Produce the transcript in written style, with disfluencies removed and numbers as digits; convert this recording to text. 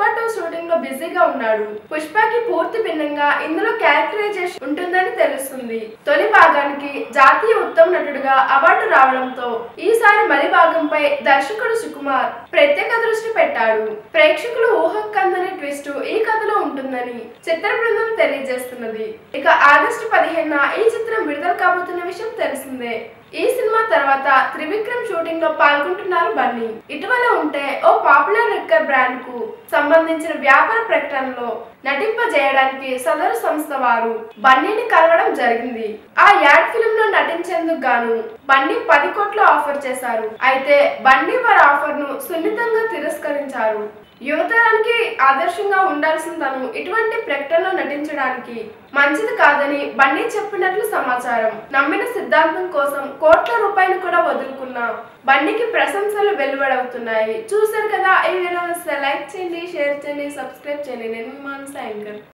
Pushpa 2 shooting లో బిజీగా ఉన్నాడు. పుష్పకి పూర్తి భిన్నంగా ఇందులో క్యారెక్టరైజేషన్ ఉంటుందని తెలుస్తుంది. తొలి భాగానికి జాతీయ ఉత్తమ నటుడిగా అవార్డు రావడంతో ఈసారి మలి భాగంపై దర్శకుడు సుకుమార్ ప్రత్యేక దృష్టి పెట్టాడు. ప్రేక్షకులు ఊహకందని ట్విస్ట్ ఈ కథలో ఉంటుందని చిత్ర బృందం తెలియజేస్తున్నది. ఇక ఆగస్టు 15న ఈ చిత్రం విడుదల కాబోతున్న విషయం తెలిసిందే. ఈ సినిమా తర్వాత త్రివిక్రమ్ షూటింగ్ లో పాల్గొంటున్నారు బన్నీ. ఇటీవల ఉంటే ఓ పాపులర్ లిక్కర్ బ్రాండ్ కు సంబంధించిన వ్యాపార ప్రకటనలో నటింపజేయడానికి సదరు సంస్థ వారు బన్నీని కలవడం జరిగింది. ఆ యాడ్ ఫిల్మ్ లో నటించేందుకు గాను బన్నీ 10 కోట్లు ఆఫర్ చేశారు. అయితే బన్నీ వారి ఆఫర్ ను సున్నితంగా తిరస్కరించారు. యువతరానికి ఆదర్శంగా ఉండాల్సిన తను ఇటువంటి ప్రకటనలో నటించడానికి మంచిది కాదని బన్నీ చెప్పినట్లు సమాచారం. నమ్మిన సిద్ధాంతం కోసం కోట్ల రూపాయలు కూడా వదులుకున్న బన్నీకి ప్రశంసలు వెలువడవుతున్నాయి. చూశారు కదా, ఈ వీడియోని లైక్ చేయండి, షేర్ చేయండి, సబ్స్క్రైబ్ చేయండి. నేను మీ మానస యాంకర్.